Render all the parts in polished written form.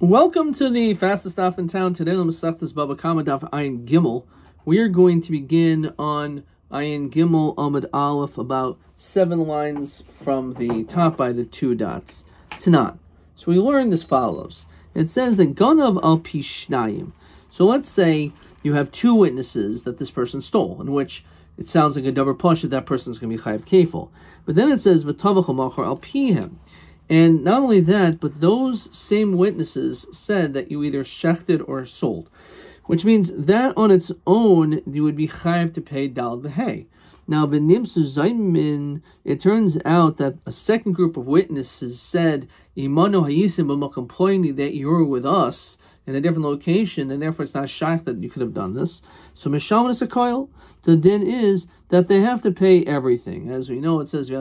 Welcome to the fastest stop in town. Today, Bava Daf Ayin Gimel. We are going to begin on Ayin Gimel Amud Aleph, about 7 lines from the top by the 2 dots. Tanan. So we learned as follows. It says that Ganav al Pishnayim. So let's say you have 2 witnesses that this person stole, in which it sounds like a double push that person's going to be chayav kefil. But then it says V'tavach ha'machar al pihem. And not only that, but those same witnesses said that you either shechted or sold, which means that on its own you would be chayav to pay dal v'hei. Now, v'nimsu zaymin, it turns out that a second group of witnesses said, imano hayisim b'makom ploini, that you were with us in a different location, and therefore it's not shaykh that you could have done this. So mishalman is a koil. The din is that they have to pay everything. As we know, it says, so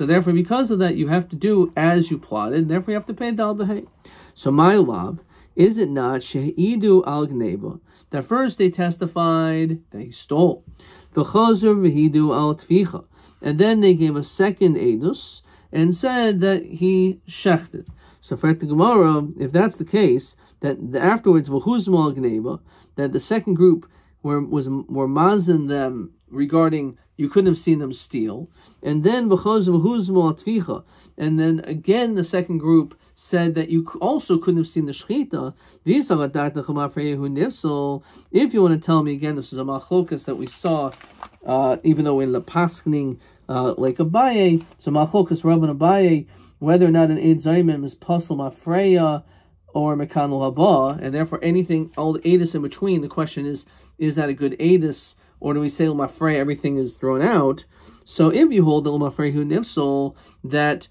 therefore, because of that, you have to do as you plotted, and therefore you have to pay dal b'hei. So my love, is it not she'idu al gneva, that first they testified that he stole, v'chazur v'hidu al tvicha, and then they gave a second edus and said that he shechted. So for the Gemara, if that's the case, that afterwards v'huzmu al gneva, that the second group were mazin them regarding you couldn't have seen them steal, and then v'huzmu al tvicha, and then again the second group said that you also couldn't have seen the shechita. If you want to tell me again, this is a machlokas that we saw, even though in the paskening like Abaye, so machlokas Rabbi and Abaye, whether or not an Eid Zaymim is Pasal Mafreya or Mekanul Haba, and therefore anything, all the Eidus in between, the question is that a good Eidus, or do we say L'Mafreya, everything is thrown out? So if you hold the L'Mafreya Hu Nifsol, that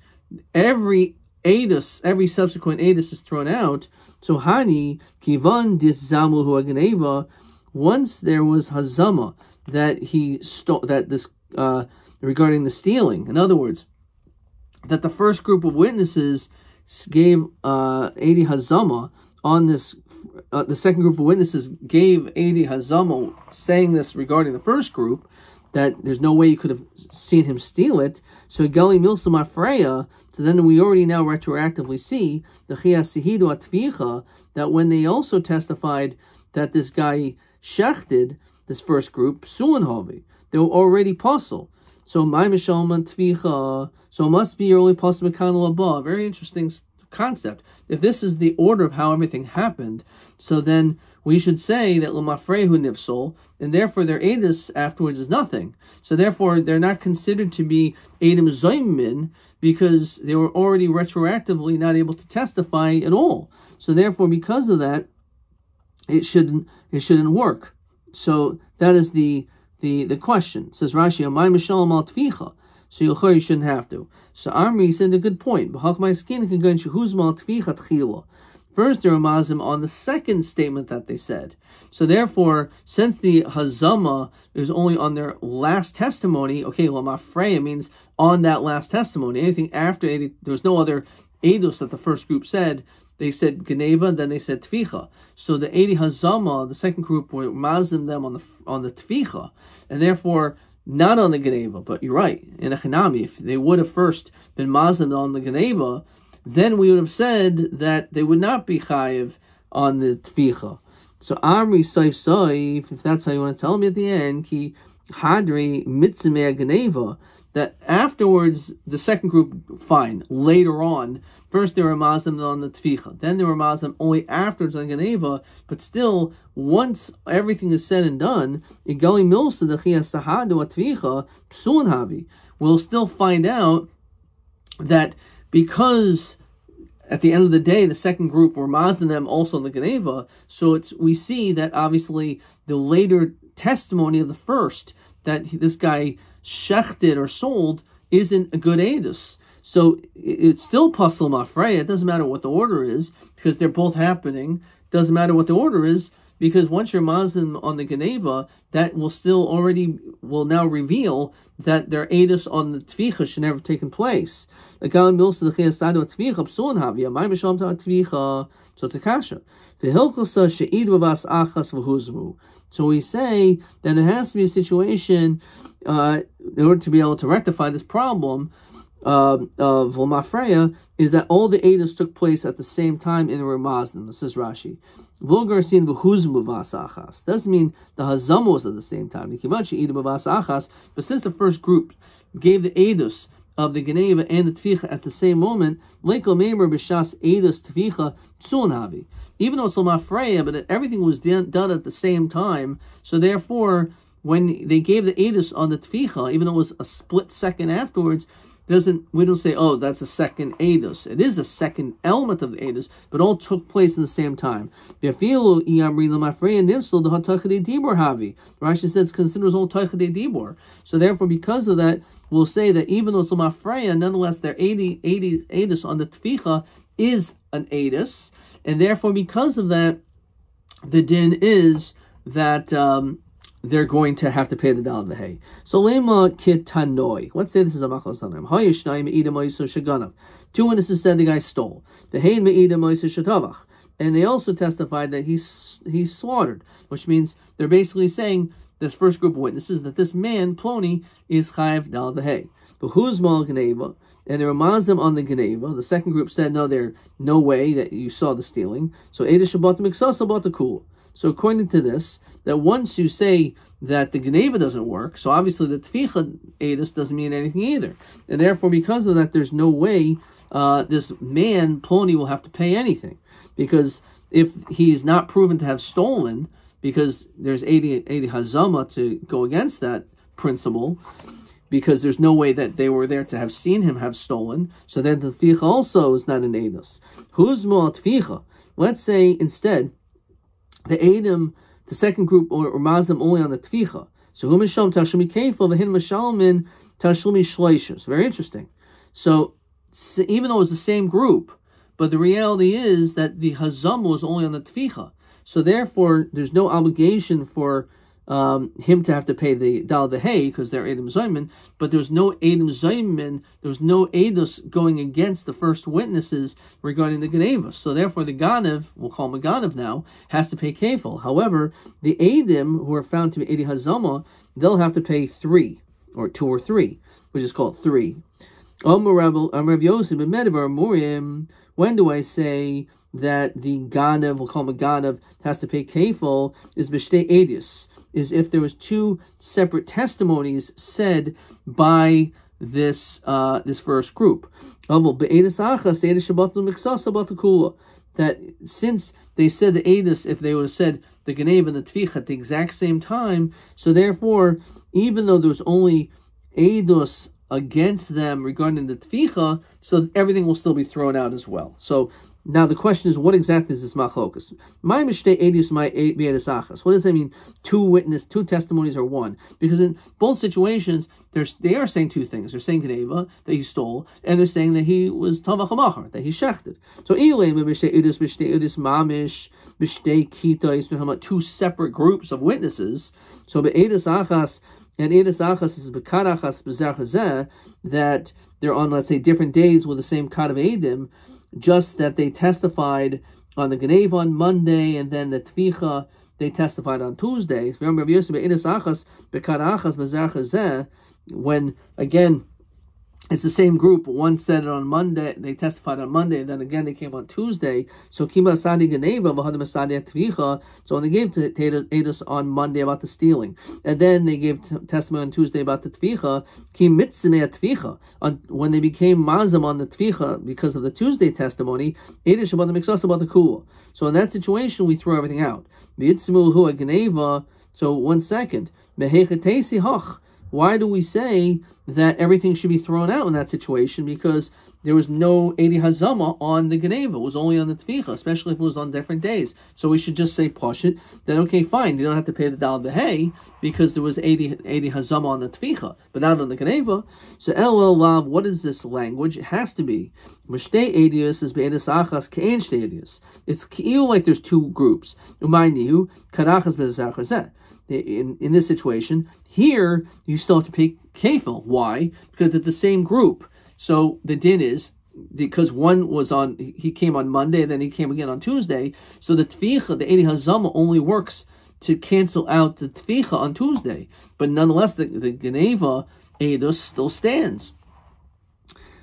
every Eidus, every subsequent Eidus is thrown out, so Hani, Kivan Dis Zamu Hu Agneva, once there was Hazama, that he stole, that this, regarding the stealing, in other words, that the first group of witnesses gave 80 hazama on this, the second group of witnesses gave 80 hazama saying this regarding the first group, that there's no way you could have seen him steal it. So Gali Milsum Afreya, so then we already now retroactively see the Chias Sihidu Atvicha, that when they also testified that this guy shechted, this first group, Sulan Hovi, they were already puzzled. So my mishalman tvicha, so it must be early possible mekanul above. Very interesting concept. If this is the order of how everything happened, so then we should say that l'mafrehu nifsol, and therefore their edus afterwards is nothing. So therefore they're not considered to be edim zoymin, because they were already retroactively not able to testify at all. So therefore, because of that, it shouldn't work. So that is the question. It says Rashi, Amay Mishalom al Tvicha. So you shouldn't have to. So Amri said a good point. First, there are mazim on the second statement that they said. So therefore, since the hazama is only on their last testimony, okay, well, mafreya means on that last testimony. Anything after 80, there was no other edus that the first group said. They said Geneva, then they said Tvicha. So the 80 Hazama, the second group, were mazim them on the Tvicha, and therefore not on the Geneva. But you're right, in a Chanami, if they would have first been mazim on the Geneva, then we would have said that they would not be chayiv on the Tvicha. So Amri Saif Saif, if that's how you want to tell me at the end, Ki Hadri Mitzimeh Geneva, that afterwards the second group, fine, later on, first they were mazim on the tvicha, then they were mazim only afterwards on Geneva, but still, once everything is said and done, Igali Milsa the Chias Sahadu Tvicha Psun Habi, we'll still find out that because at the end of the day, the second group were mazim them also on the Geneva, so we see that obviously the later testimony of the first, that this guy shechted or sold, isn't a good edus. So it's still pasal mafreya. It doesn't matter what the order is, because they're both happening. It doesn't matter what the order is, because once you're mazim on the Geneva, that will now reveal that their edus on the tvicha should never have taken place. So it's a kasha. So we say that it has to be a situation, in order to be able to rectify this problem, of Mafreya is that all the Eidos took place at the same time in Ramaznim. This is Rashi. Vulgar doesn't mean the Hazam was at the same time. But since the first group gave the Eidos of the Geneva and the Tficha at the same moment, even though it's Mafreya, but everything was done at the same time, so therefore, when they gave the Eidos on the Tficha, even though it was a split second afterwards, we don't say, oh, that's a second Eidos. It is a second element of the Eidos, but all took place in the same time. Rashi says considers all Teichadei Dibor. So therefore, because of that, we'll say that even though it's Mafreya, nonetheless, their 80 Eidos on the Tficha is an Eidos, and therefore, because of that, the din is that they're going to have to pay the dal of the hay. So lema kitanoi. Let's say this is a machlos tanaim. Hayishnai me'ida moiso shaganav. 2 witnesses said the guy stole. The hay me'ida moiso shatavach. And they also testified that he slaughtered, which means they're basically saying, this first group of witnesses, that this man, Ploni, is chayiv dal of the hay. But who's mal geneva? And they remaz them on the geneva. The second group said, no, there's no way that you saw the stealing. So eda shabbat miksasa bought the kula. So according to this, that once you say that the Geneva doesn't work, so obviously the Tficha Eidos doesn't mean anything either. And therefore, because of that, there's no way this man, Ploni, will have to pay anything. Because if he's not proven to have stolen, because there's 80 Hazama to go against that principle, because there's no way that they were there to have seen him have stolen, so then the Tficha also is not an Eidos. Who's more Tficha? Let's say instead, the Eidim, the second group, or Mazim only on the Tficha. So who misham tashlumi kefil v'hin mishalmin tashlumi shleishus. Very interesting. So even though it's the same group, but the reality is that the Hazam was only on the Tficha. So therefore, there's no obligation for him to have to pay the dal the hay because they're Eidim Zayman, but there's no Eidim Zayman, there's no Eidos going against the first witnesses regarding the Geneva. So therefore the Ganev, we'll call him a Ganev now, has to pay Kefil. However, the Eidim who are found to be Eidi Hazama, they'll have to pay 3, or 2 or 3, which is called 3. When do I say that the Ganev, we'll call him a Ganev, has to pay Kefil, is B'shtei Eidius, is if there was 2 separate testimonies said by this first group. That since they said the Eidos, if they would have said the Genev and the Tficha at the exact same time, so therefore, even though there was only Eidos against them regarding the Tficha, so everything will still be thrown out as well. So now the question is, what exactly is this machlokas? My mishtei edius, my be'edus achas. What does that mean? 2 testimonies are 1? Because in both situations, they are saying 2 things. They're saying Geneva, that he stole, and they're saying that he was tavach hamachar, that he shechted. So ilay mishtei edius mamish mishtei kita is 2 separate groups of witnesses. So be'edus achas. And Eidos Achas is B'karachas B'zer Chazeh, that they're on, let's say, different days with the same Kad of Eidim, just that they testified on the Geneva on Monday, and then the Tficha, they testified on Tuesday. So remember, Eidos Achas B'karachas B'zer Chazeh, when, again, it's the same group. One said it on Monday, they testified on Monday, and then again they came on Tuesday. So Kima Asadi Geneva, V'hadim Asadi Tvicha. So when they gave Eidos on Monday about the stealing, and then they gave testimony on Tuesday about the Tvicha, Kim Mitzimei Tvicha. When they became Mazam on the Tvicha because of the Tuesday testimony, Eidos about the Mixas about the Kula. So in that situation, we throw everything out. V'yitzmul Hu Geneva. So 1 second. Mehechetesi Hach. Why do we say that everything should be thrown out in that situation? Because there was no Eidi Hazama on the Geneva. It was only on the Tficha, especially if it was on different days. So we should just say Pashit, that okay, fine, you don't have to pay the Dal of the Hay, because there was Eidi Hazama on the Tficha, but not on the Geneva. So El Lav, what is this language? It has to be Mishtei Eidius is Be'edus Achas Ke'en Shtei Eidius. It's like there's 2 groups. Umaynihu Karachas Be'ezach Hazeh. In this situation, here you still have to pay kefil. Why? Because it's the same group. So the din is, because one was he came on Monday, and then he came again on Tuesday. So the tficha, the Eidi Hazama, only works to cancel out the tficha on Tuesday. But nonetheless, the Geneva Eidos still stands.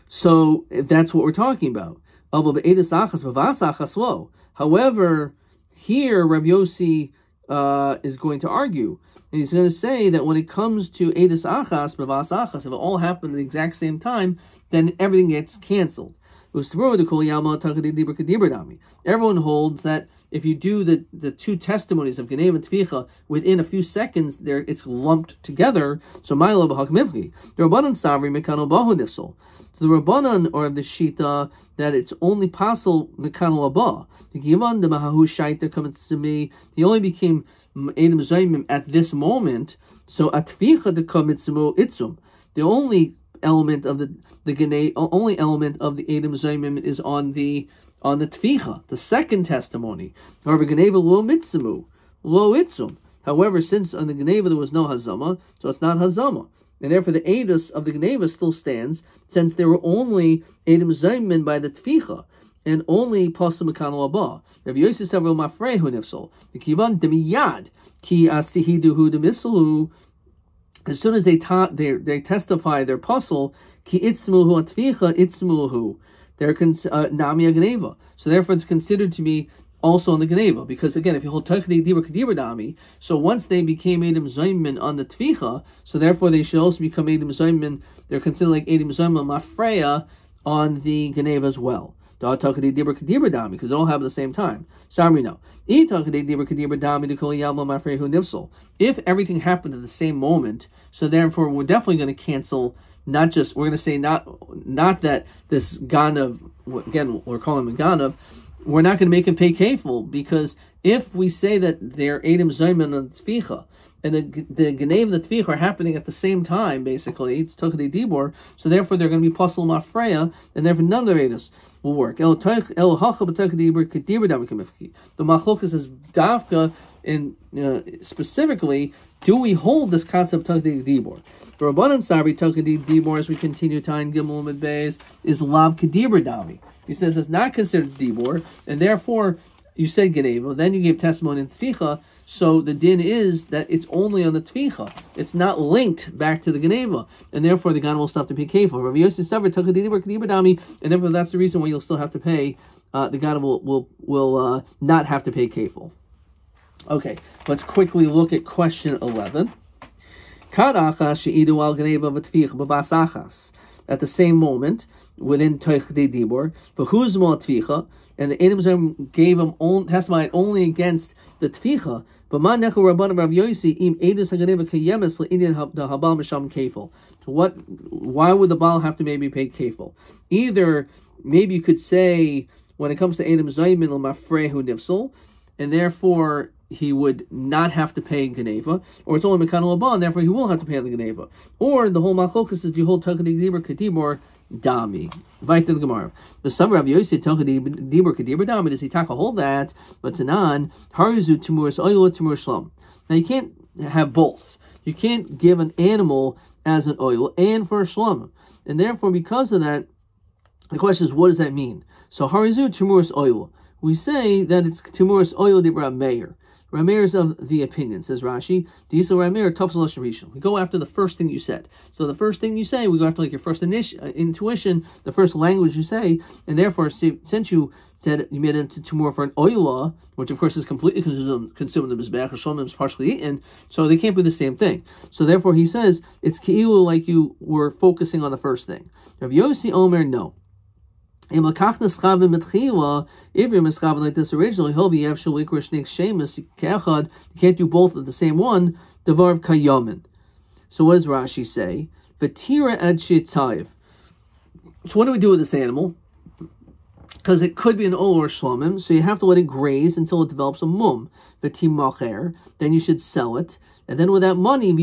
So if that's what we're talking about. However, here Rav Yossi is going to argue, and he's going to say that when it comes to Edus Achas, Bavas Achas, if it all happened at the exact same time, then everything gets canceled. Everyone holds that if you do the two testimonies of Genev and Tvicha within a few seconds, it's lumped together. So the Rabbanan Savri Mekano Bahu Nifsol. So the Rabbanan or the Shita that it's only possible Mekano Abba. The Givan the Mahahu Shaita comes to me. He only became Edom Zaymim at this moment. So Atvicha the Kamitsumu Itzum. The only element of the only element of the Edom Zaymim is on the Tvicha, the second testimony. However, Geneva lo mitzimu, lo itzum. However, since on the Geneva there was no Hazama, so it's not Hazama. And therefore the Edus of the Geneva still stands, since there were only Edom Zaymim by the Tvicha, and only Pasum Mekano Abba. Rav Yossi several Mafrehu Nifsol. The Kivan Demiyad, Ki Asihiduhu Demisalu. As soon as they testify their puzzle, Ki Itzmuhu Atvicha Itzmuhu. They're Nami Geneva. So therefore it's considered to be also on the Geneva. Because again, if you hold Teichdi Dibur Kedibur Dami, so once they became Edom Zaymin on the Tvicha, so therefore they should also become Edom Zaymin, they're considered like Edom Zaymin Mafreya on the Geneva as well. Because they all happen at the same time. If everything happened at the same moment, so therefore we're definitely going to cancel. Not just, we're going to say not that this Ganav, again, we're calling him a Ganav, we're not going to make him pay kafel, because if we say that they're Edom Zayman and Tvicha, and the Genev and the Tvicha are happening at the same time, basically, it's Tokadei Dibor, so therefore they're going to be Pasal Mafreya, and therefore none of the Edus will work. The Machlokas is Davka, and specifically, do we hold this concept of Tokadei Dibor? The Rabbanan Sabri Tokadei Dibor, as we continue time Gimel Mid Beis, is Lav Kedibur Dami. He says it's not considered Dibor, and therefore you said Geneva, then you gave testimony in Tvicha, so the din is that it's only on the Tvicha. It's not linked back to the Geneva, and therefore the Gan will still have to pay kafel. Rabbi Yossi Sever Tokadei Dibur Kedibur Dami, and therefore that's the reason why you'll still have to pay. The Gan will not have to pay kafel. Okay, let's quickly look at question 11. At the same moment, within Teichdi Dibor, for Huzma Tvicha, and the Edom gave him testimony only against the Tvicha. But man nechu Rabban Rav Yossi im Edus Haganeva Kayemes leInyan the Habal Misham Kefil. So why would the Baal have to maybe pay kafel? Either maybe you could say when it comes to Edom Zaymin Mafrehu Nifsel, and therefore he would not have to pay Geneva, or it's only Mekano Abba, and therefore he will have to pay the Geneva. Or the whole Machlokas is, do you hold Tokadei Dibur Kedibur Dami? Right to the Gemara. The summer of Yossi Tokadei Dibur Kedibur Dami, does he taka hold that? But Tanan, Harizu Timuris Oil Timur Shlam. Now you can't have both. You can't give an animal as an oil and for a shlam. And therefore, because of that, the question is, what does that mean? So Harizu Timuris Oil. We say that it's Timuris Oil Dibra Meir. Rameir is of the opinion, says Rashi. Diesel Rameir, Tufsel Rishon. We go after the first thing you said. So the first thing you say, we go after like your first intuition, the first language you say, and therefore, since you said you made it into Tumor for an oila, which of course is completely consumed in the Mizbech, or Shomim is partially eaten, so they can't be the same thing. So therefore, he says it's Ki'ilu like you were focusing on the first thing. Rav Yossi Omer, no. If you're mischaven like this originally, he'll be actually shemus. You can't do both at the same one. Devar kayamin. So what does Rashi say? V'tira ad shitayev. So what do we do with this animal? Because it could be an ol or shlomim, so you have to let it graze until it develops a mum. V'tim macher. Then you should sell it. And then with that money, so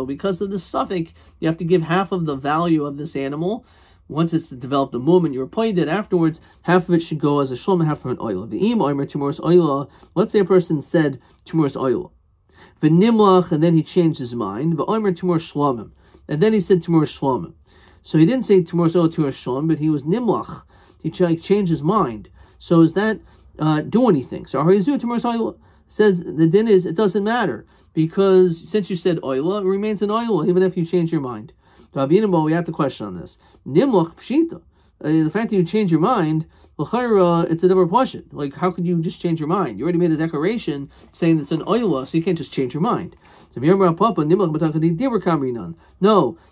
because of the suffix, you have to give half of the value of this animal. Once it's developed a mum and you're paid it afterwards, half of it should go as a shlom, half for an oil. Let's say a person said tumuras oil. And then he changed his mind. And then he said tumuras shlomim. So he didn't say tumuras oil, tumuras shlom, but he was nimlach. He changed his mind. So does that do anything? So harizu tumuras oil says the din is it doesn't matter, because since you said oil, it remains an oil even if you change your mind. We have to question on this. Nimlach pshita. The fact that you change your mind, it's a different question. Like, how could you just change your mind? You already made a declaration saying it's an oila, so you can't just change your mind. No,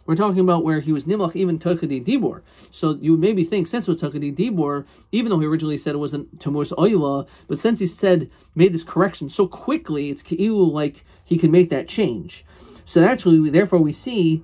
we're talking about where he was nimlach even takadi dibor. So you would maybe think, since it was takadi dibor, even though he originally said it wasn't tamurs oila, but since he made this correction so quickly, it's keilu like he can make that change. So actually, therefore, we see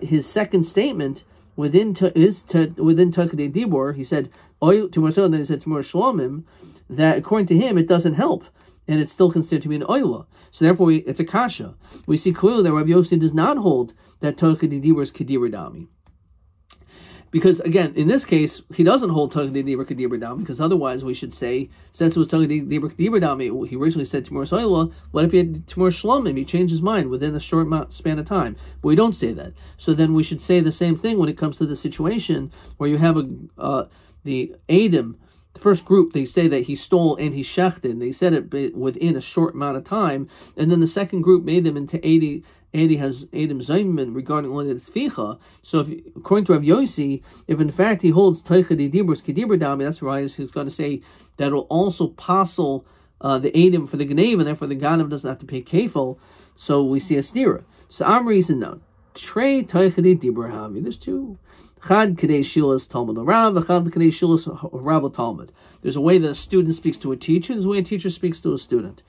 his second statement within takadi dibor. He said tamurs oila, then he said tamurs shlomim. That according to him, it doesn't help. And it's still considered to be an oila. So therefore, it's a kasha. We see clearly that Rabbi Yossi does not hold that takadi dibur is kedibur dami. Because again, in this case, he doesn't hold takadi dibur kedibur dami, because otherwise we should say, since it was takadi dibur kedibur dami, he originally said tamur oila, let it be tamur shlomim. He changed his mind within a short span of time. But we don't say that. So then we should say the same thing when it comes to the situation where you have the Adam. The first group, they say that he stole and he shechted, and they said it within a short amount of time. And then the second group made them into 80 has Adam Zayman regarding only the tficha. So, according to Rav Yossi, if in fact he holds teichadi dibur kedibur dami, that's why he's going to say that it will also passel the Adam for the Gnev, and therefore the Ganav doesn't have to pay kefil. So we see a stira. So Amri said no. Trey teichadi dibur havi. There's two. Chad kadei shilas talmud rav, chad kadei shilas rav talmud. There's a way that a student speaks to a teacher. There's a way a teacher speaks to a student.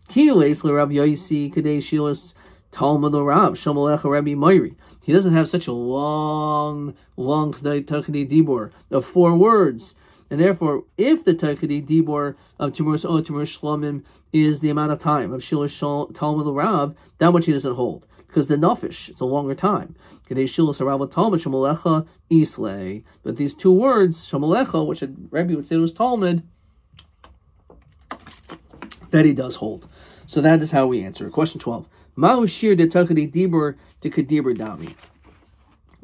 Kiles le Rav Yossi kadei shilas talmud rav shamalecha Rabbi Meiri. He doesn't have such a long takadi dibur of 4 words, and therefore, if the takadi dibur of tamur shlomim is the amount of time of shilas talmud rav, that much he doesn't hold. Because the nafish, it's a longer time. But these 2 words, shamalecha, which Rabbi would say was Talmud, that he does hold. So that is how we answer. Question 12. Ma'u shir de takadi dibur de kadibur dami.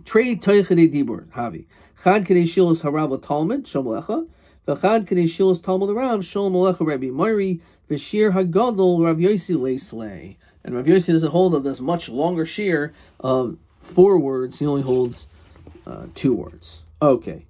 Trei takadi dibur havi. Chad kadei shilas harav Talmud shamalecha. V'chad kadei shilas Talmud rav shamalecha Rabbi Meiri. V'shir hagadol Rav Yossi leislei. And Rav Yossi doesn't hold of this much longer shear of 4 words. He only holds 2 words. Okay.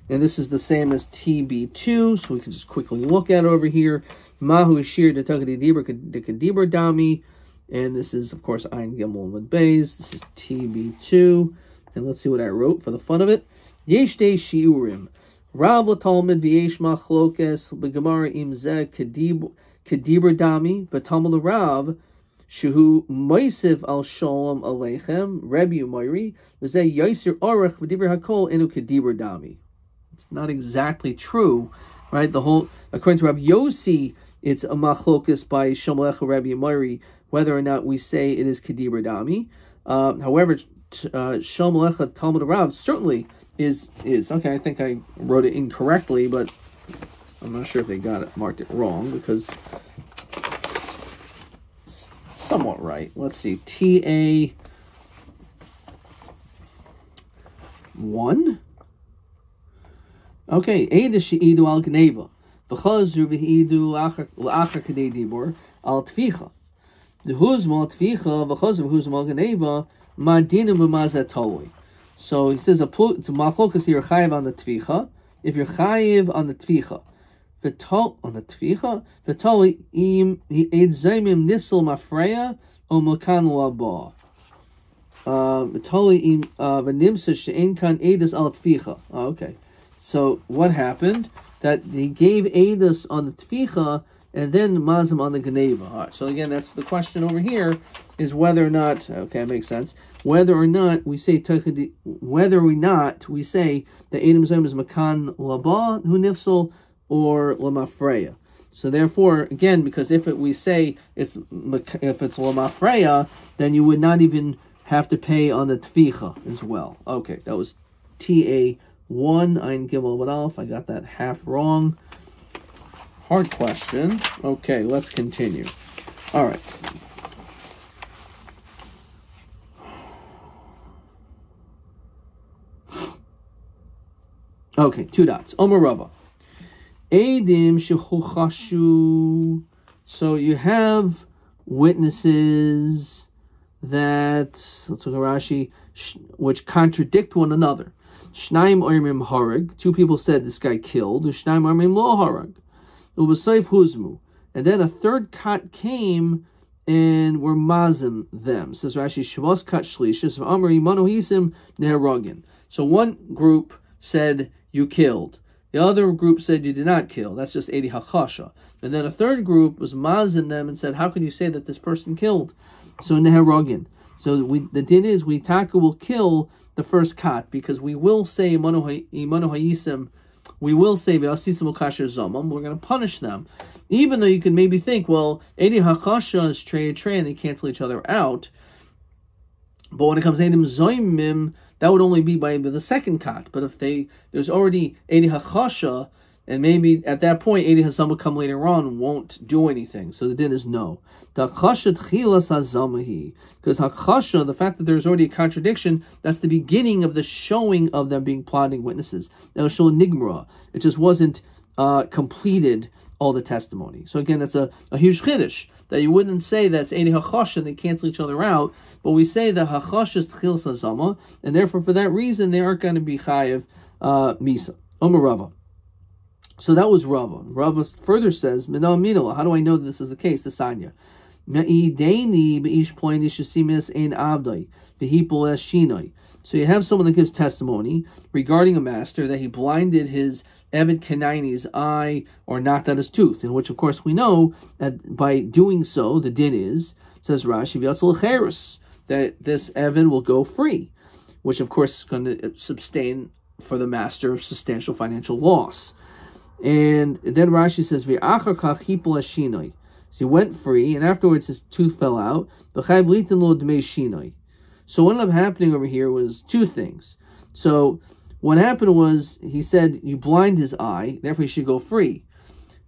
And this is the same as TB2, so we can just quickly look at it over here. Mahu shear de takadi dibur de kadibur dami. And this is, of course, Ein Gimel with Beis. This is TB2. And let's see what I wrote for the fun of it. Yesh de shiurim. Rav l'talmud v'yesh machlokes b'gemara im zeh kadibur dami v'talmud Rav Shehu Moisiv al Shalom Aleichem Rebbe Umayri V'zeh Yaiser Orech V'dibur Hakol Enu Kedibur Dami. It's not exactly true, right? The whole, according to Rabbi Yossi, it's a machlokus by Shomalecha Rebbe Umayri whether or not we say it is Kedibur Dami. However, Shomalecha Talmud Rav certainly is okay. I think I wrote it incorrectly, but I'm not sure if they marked it wrong because. Somewhat right. Let's see. TA1. Okay. Eida she'idu al gneva. V'chazur v'i'idu l'achar kadei dibur al tficha. The huzma al tficha v'chazur v'huzma al gneva ma'dinim v'mazat toloi. So he says it's a machlokas you're chayiv on the tficha. If you're chayiv on the tficha. On the tficha, v'toli im ed zaymim nisel mafreya o makan laba. V'toli im v'nimsa she'en kan edus al tficha. Okay, so what happened? That he gave edus on the tficha and then mazim on the geneva. All right, so again, that's the question over here: is whether or not it makes sense. Whether or not we say that edum zaym is makan laba hu nifsel or lamafreya. So therefore, again, because if we say if it's lamafreya, then you would not even have to pay on the tficha as well. Okay, that was TA1 Ein Gimel Badalf. I got that half wrong. Hard question. Okay, let's continue. All right. Okay, 2 dots. Omer Rava. Edim shechuchashu. So you have witnesses that, let's look at Rashi, which contradict one another. Shnaim oimrim harag. Two people said this guy killed. Shnaim oimrim lo harag. Ubasayf huzmu. And then a third kat came and were mazim them. Says Rashi, Shavos kat shlishis v'amri manohisim neheragin. So one group said you killed. The other group said you did not kill. That's just Edi Hachasha. And then a third group was mazim them and said, how can you say that this person killed? So neheragin. So the din is we will kill the first kat because we will say imanu hayisim. We will say v'asisim kasher zamam. We're going to punish them, even though you could maybe think, well, Edi Hachasha is trey and they cancel each other out. But when it comes to Edim Zoimim, that would only be by the second kat. But if there's already Edi Hachasha, and maybe at that point Edi Hazam will come later on and won't do anything. So the din is no. Because Hachasha, the fact that there's already a contradiction, that's the beginning of the showing of them being plotting witnesses. That'll show nigmara. It just wasn't completed all the testimony. So again, that's a huge chiddush, that you wouldn't say that's Edi Hachasha and they cancel each other out, but we say that Hachasha is Tchilas Hazama, and therefore for that reason they aren't going to be Chayev Misa. Omer Rava. So that was Rava. Rava further says, Mino Mino, how do I know that this is the case? The Sanya. So you have someone that gives testimony regarding a master that he blinded his Eved Kenaini's eye or knocked out his tooth, in which of course we know that by doing so, the din is, says Rashi, that this Eved will go free, which of course is going to sustain for the master substantial financial loss. And then Rashi says, so he went free, and afterwards his tooth fell out. So what ended up happening over here was two things. So what happened was, he said, you blind his eye, therefore he should go free.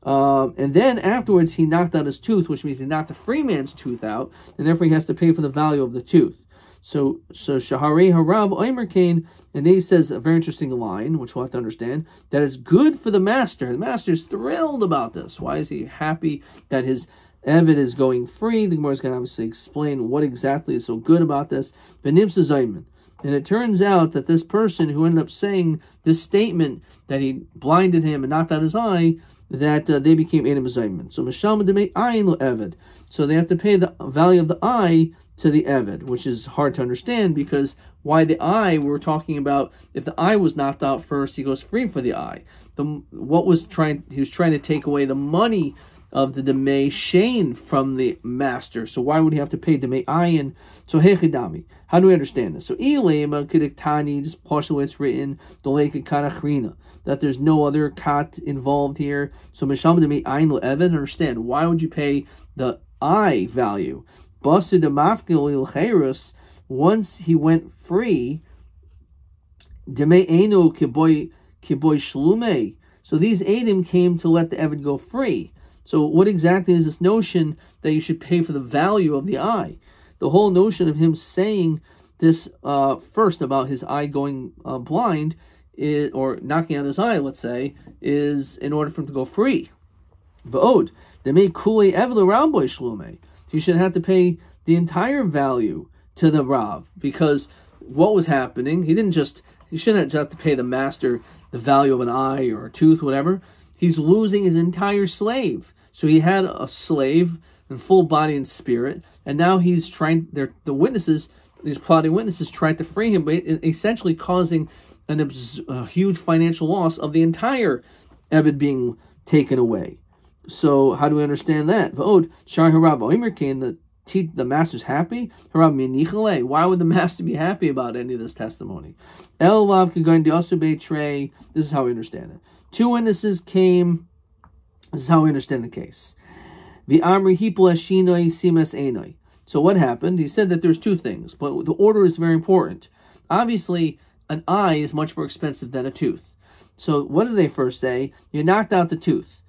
And then afterwards he knocked out his tooth, which means he knocked the free man's tooth out, and therefore he has to pay for the value of the tooth. So Shaharei Harav Omer Kain, and then he says a very interesting line, which we'll have to understand, that it's good for the master. The master is thrilled about this. Why is he happy that his Eved is going free? The Gemara is going to obviously explain what exactly is so good about this. And it turns out that this person who ended up saying this statement, that he blinded him and knocked out his eye, that they became Edom Zayman. So Misham Demei Ayin Lo Eved. So they have to pay the value of the eye to the Eved, which is hard to understand, because why the eye? We were talking about if the eye was knocked out first, he goes free for the eye. He was trying to take away the money of the Demei Shane from the master. So why would he have to pay Demei Ayin? So Hechidami. How do we understand this? So Ilema Kidiktani, just partially the way it's written, Doleka Kanachrina, that there's no other kat involved here. So Misham Demei Ayin Lo Eved, understand, why would you pay the eye value? Basu de Mafkil Il Chayrus, once he went free, Demei Eno Kiboy Shlume. So these Adim came to let the Eved go free. So what exactly is this notion that you should pay for the value of the eye? The whole notion of him saying this first about his eye going blind, or knocking out his eye, let's say, is in order for him to go free. V'od, Demei Kule Eved L'Ramboy Shlume. You should have to pay the entire value to the Rav, because what was happening, he shouldn't just have to pay the master the value of an eye or a tooth, whatever. He's losing his entire slave. So he had a slave in full body and spirit, and now he's trying, the witnesses, these plotting witnesses, tried to free him, but essentially causing a huge financial loss of the entire Eved being taken away. So how do we understand that? V'od shar harav oimer kain, the master's happy. Harav minichale. Why would the master be happy about any of this testimony? El lav kagoin diasu betray. This is how we understand it. Two witnesses came. This is how we understand the case. V'amri hipul ashinoi simas enoi. So what happened? He said that there's two things, but the order is very important. Obviously, an eye is much more expensive than a tooth. So what did they first say? You knocked out the tooth,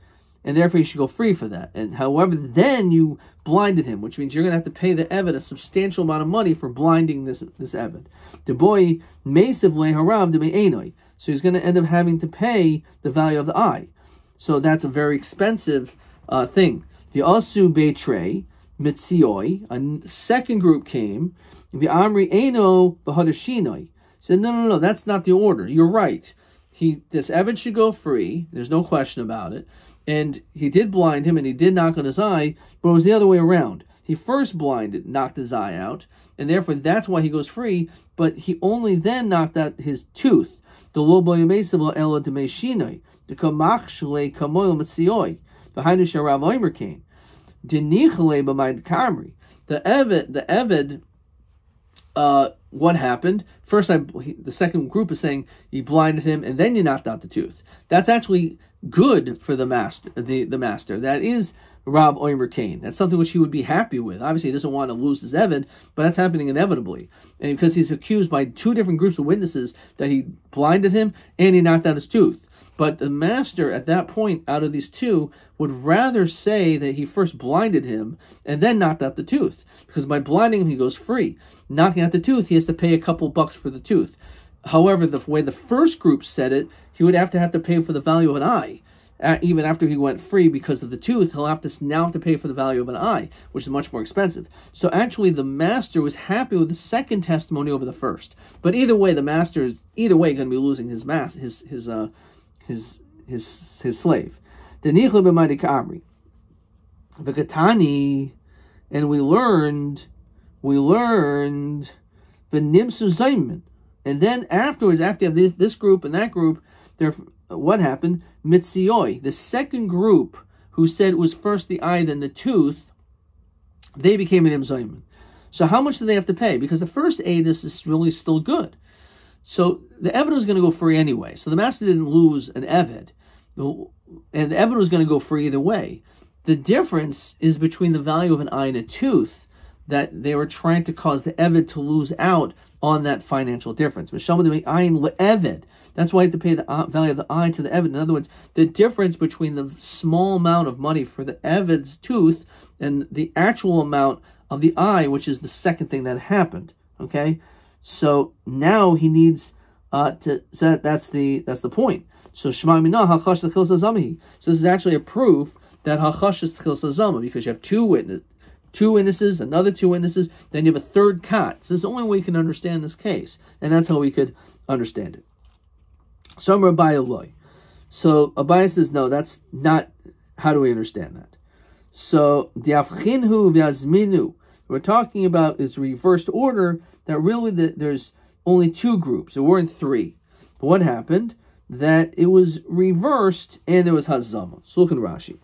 and therefore you should go free for that. And however, then you blinded him, which means you're going to have to pay the Eved a substantial amount of money for blinding this Eved. The boy mesiv le harav de me'enoi. So he's going to end up having to pay the value of the eye. So that's a very expensive thing. The asu betray. mitzioi. A second group came. V'amri eno v'hadashinoi. Said, no, that's not the order. You're right. This Eved should go free. There's no question about it. And he did blind him, and he did knock on his eye, but it was the other way around. He first blinded, knocked his eye out, and therefore that's why he goes free, but he only then knocked out his tooth. The lobo yamesiv ela demeshinoi, the kamachshle kamoil mitzioi, the hainish Rav Omer came. Denichle b'maid kamri. The Eved, what happened? First, the second group is saying you blinded him and then you knocked out the tooth. That's actually good for the master. The master. That is Rav Omer Kane. That's something which he would be happy with. Obviously, he doesn't want to lose his Eved, but that's happening inevitably. And because he's accused by two different groups of witnesses that he blinded him and he knocked out his tooth. But the master, at that point, out of these two, would rather say that he first blinded him and then knocked out the tooth. Because by blinding him, he goes free. Knocking out the tooth, he has to pay a couple bucks for the tooth. However, the way the first group said it, he would have to pay for the value of an eye. Even after he went free because of the tooth, he'll now have to pay for the value of an eye, which is much more expensive. So actually, the master was happy with the second testimony over the first. But either way, the master is going to be losing his slave. Denichla b'maydi ka'amri. V'katani, and we learned v'nimsu zayman. And then afterwards, after you have this group and that group, what happened? Mitzioi, the second group who said it was first the eye, then the tooth, they became an imzayman. So how much do they have to pay? Because the first this is really still good. So the Eved was going to go free anyway. So the master didn't lose an Eved. And the Eved was going to go free either way. The difference is between the value of an eye and a tooth, that they were trying to cause the Eved to lose out on that financial difference. That's why you have to pay the value of the eye to the Eved. In other words, the difference between the small amount of money for the Eved's tooth and the actual amount of the eye, which is the second thing that happened. Okay? So now he needs so that's the point. So Shema Minah Hachash L'Chil Sazamahi. So this is actually a proof that Hachash is L'Chil Sazama, because you have two witnesses, another two witnesses, then you have a third kat. So this is the only way you can understand this case, and that's how we could understand it. So Rabbi Eloi. So Abai says, no, that's not. How do we understand that? So Diafchinhu v'Azminu. We're talking about is reversed order. That really there's only two groups. There weren't three. But what happened? That it was reversed and there was Hazama. So look at Rashi.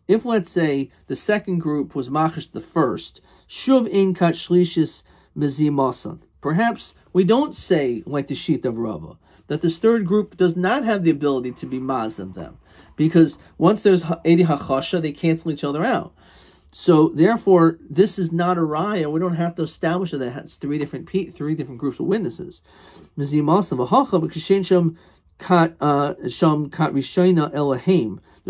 If, let's say, the second group was machish the first, shuv in kat shlishis mezimasan. Perhaps we don't say, like the sheet of Rabbi, that this third group does not have the ability to be mazim them, because once there's edi hachasha, they cancel each other out. So therefore, this is not a raya. We don't have to establish that it has three different groups of witnesses. There's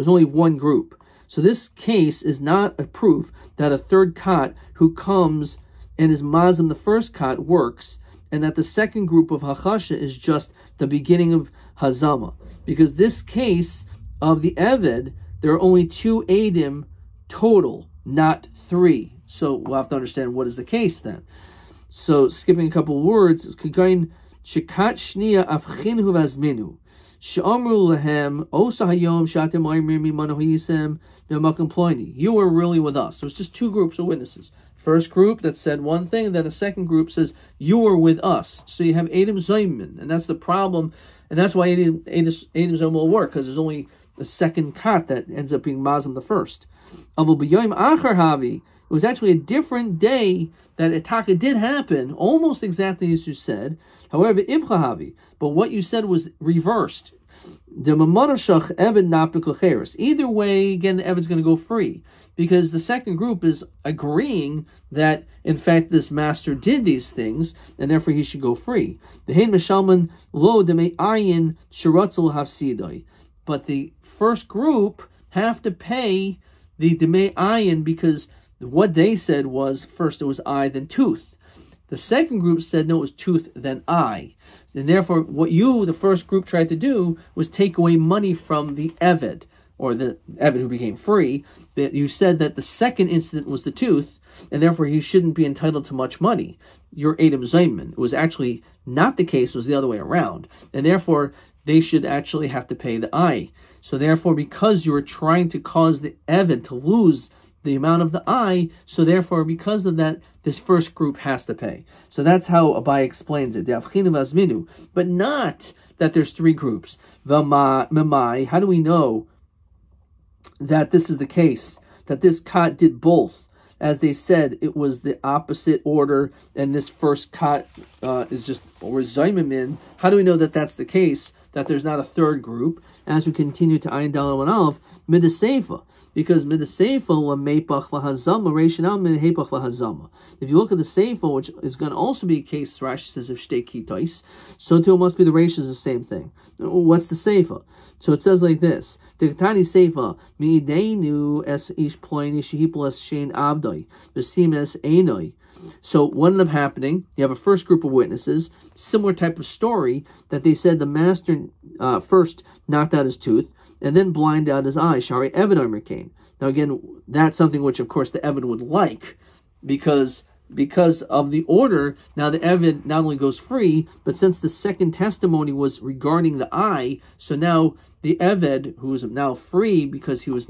only one group. So this case is not a proof that a third kat who comes and is mazim the first kat works, and that the second group of hachasha is just the beginning of hazama. Because this case of the Eved, there are only two edim total, not three. So we'll have to understand what is the case then. So skipping a couple words, it's kagain shekat shnia afchinhu vazminu. She'amru lehem osa hayom shatem oimrim mimanu hayisem b'makom ploini. You were really with us. So it's just two groups of witnesses. First group that said one thing, and then the second group says, you were with us. So you have Edom Zayman, and that's the problem, and that's why Edom Zayman will work, because there's only a second kat that ends up being Mazim the first. It was actually a different day that Itaka did happen, almost exactly as you said. However, Ibchahavi, but what you said was reversed. Either way, again, the Eved's going to go free, because the second group is agreeing that, in fact, this master did these things, and therefore he should go free. But the first group have to pay the demei ayin, because what they said was first it was eye, then tooth. The second group said no, it was tooth, then eye. And therefore, what the first group, tried to do was take away money from the Eved, or the Eved who became free, but you said that the second incident was the tooth, and therefore he shouldn't be entitled to much money. Your Edom Zayman. It was actually not the case, it was the other way around. And therefore, they should actually have to pay the eye. So therefore, because you were trying to cause the Eved to lose the amount of the eye, so therefore, because of that, this first group has to pay. So that's how Abai explains it. But not that there's three groups. How do we know that this is the case? That this kat did both? As they said, it was the opposite order, and this first kat is just or zaymimin. How do we know that that's the case? That there's not a third group? As we continue to Ayin Dalal and Aleph, midaseifa. Because midaseifa lamepach lahazama reishanal midhepach lahazama. If you look at the seifa, which is going to also be a case, Rashi says of shtei kitais, so too it must be the reish is the same thing. What's the seifa? So it says like this: Diktani seifa miideinu es ish ploini shehipol es shein avdoi besim es einoi. So what ended up happening? You have a first group of witnesses, similar type of story, that they said the master first knocked out his tooth and then blinded out his eye. Shari Eved Omer came. Now again, that's something which of course the Eved would like, because of the order. Now the Eved not only goes free, but since the second testimony was regarding the eye, so now the Eved, who is now free because his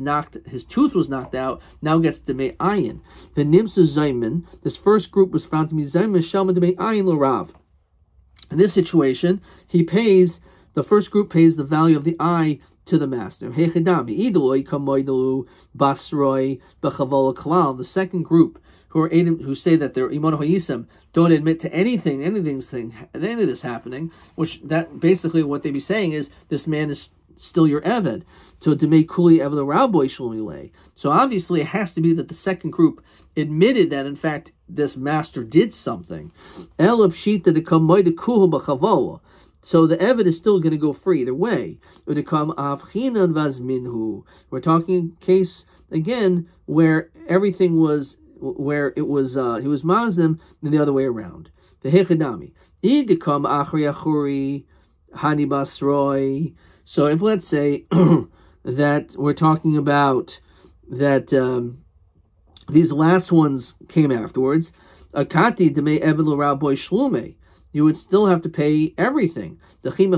tooth was knocked out, now gets the Demei Ayin. The Nimsu Zayman, this first group was found to be Zayman Shalma Demei Ayin L'Rav. In this situation, the first group pays the value of the eye to the master. The second group, who say that they're Imon Hoyisim, don't admit to any of this happening, which that basically what they be saying is this man is still your Eved. So to make Kuli Eved Rabbi Shlomile. So obviously it has to be that the second group admitted that in fact this master did something. So the Eved is still going to go free either way. We're talking case again where everything was he was mazim and the other way around. The hechadami idikam achri achuri hani basroi. So if let's say that we're talking about that these last ones came afterwards, akati demei Eved l'Rabbi shlume, you would still have to pay everything. Because when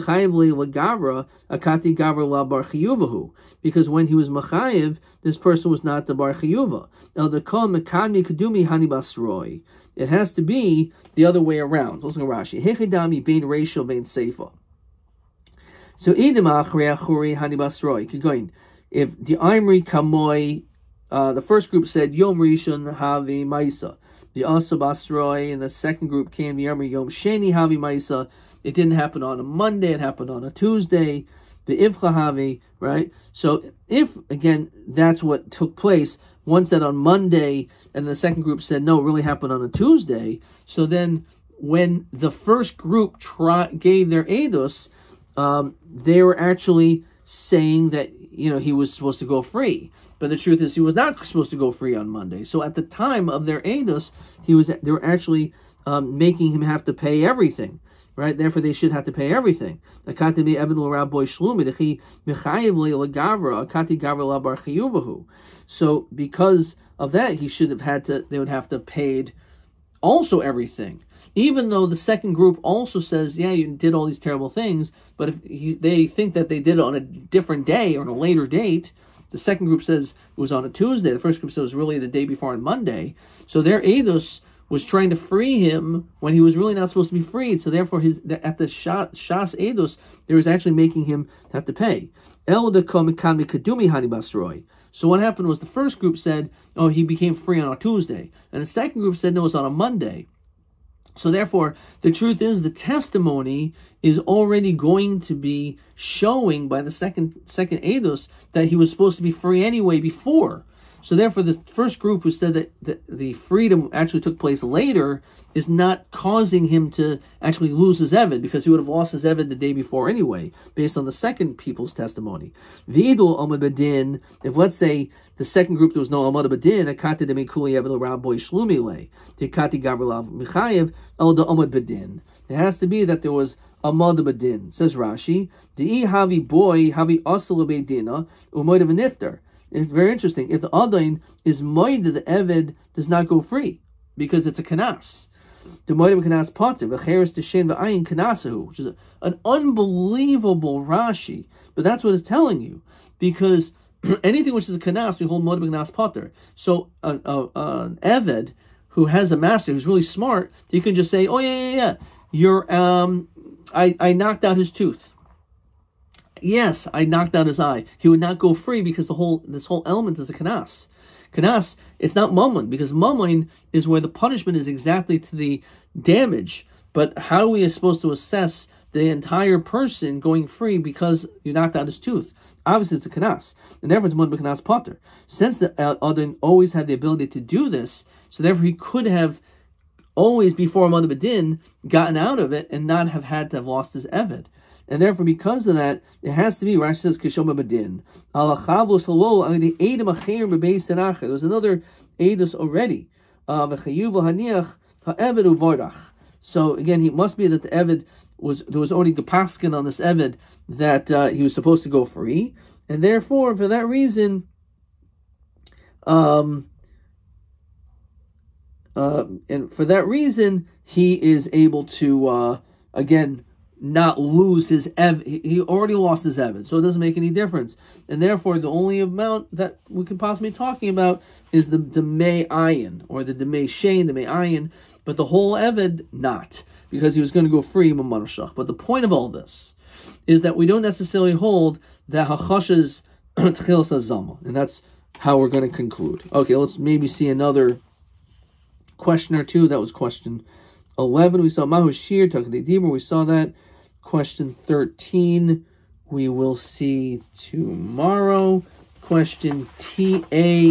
he was machayev, this person was not the bar chiyuva. It has to be the other way around. Let's go Rashi. So if the Imri Kamoi, the first group said Yom Rishon Havi Maisa, the Asabasroi, and the second group came the Imri Yom Sheni Havi Maisa. It didn't happen on a Monday; it happened on a Tuesday. The Ivcha Havi, right? So if again that's what took place, one said on Monday, and the second group said no, it really happened on a Tuesday. So then, when the first group gave their edus, they were actually saying that he was supposed to go free, but the truth is he was not supposed to go free on Monday. So at the time of their edus, they were actually making him have to pay everything, right? Therefore, they should have to pay everything. So because of that, they would have to have paid also everything. Even though the second group also says, yeah, you did all these terrible things, but if they think that they did it on a different day or on a later date, the second group says it was on a Tuesday, the first group says it was really the day before on Monday, so their edus was trying to free him when he was really not supposed to be freed, so therefore at the Shas edus, they was actually making him have to pay. So what happened was the first group said, oh, he became free on a Tuesday, and the second group said no, it was on a Monday. So therefore, the truth is the testimony is already going to be showing by the second edus that he was supposed to be free anyway before. So therefore, the first group who said that the freedom actually took place later is not causing him to actually lose his Eved, because he would have lost his Eved the day before anyway, based on the second people's testimony. V'idul Amad Badin, if let's say the second group there was no Amad Badin, Akati de Mekuli Eved Rabbi Shlumile, Tikati Gavrilav Michayev, El de Amad Badin. It has to be that there was amad badin. Says Rashi, Dei havi boy havi asal beidina umoid of a nifter. It's very interesting. If the adain is moed, the eved does not go free because it's a kanas. The moed of a kanas potter v'cheres t'shen v'ayin kanasahu, which is an unbelievable Rashi. But that's what it's telling you, because anything which is a kanas, we hold moed of a kanas potter. So an eved who has a master who's really smart, he can just say, "Oh yeah, you're I knocked out his tooth. Yes, I knocked out his eye." He would not go free because this whole element is a kanas. Kanas, it's not mammon, because mammon is where the punishment is exactly to the damage. But how are we supposed to assess the entire person going free because you knocked out his tooth? Obviously, it's a kanas, and therefore it's mod b'kanas potter. Since the Adon always had the ability to do this, so therefore he could have always, before mod b'din, gotten out of it and not have had to have lost his eved. And therefore, because of that, it has to be, Rashi says, kishom b'din. There was another edus already. So again, he must be that the eved there was already gepaskin on this eved that he was supposed to go free, and therefore, for that reason, he is able to again not lose his eved. He already lost his eved, so it doesn't make any difference, and therefore, the only amount that we could possibly be talking about is the may ayin, or the may shein, the may ayin, but the whole eved not, because he was going to go free Mamanashach. But the point of all this is that we don't necessarily hold that hachashas tchilas hazama, and that's how we're going to conclude. Okay, let's maybe see another question or two. That was question 11. We saw Mahu Shir Takadei Dibur. We saw that. Question 13. We will see tomorrow. Question TA.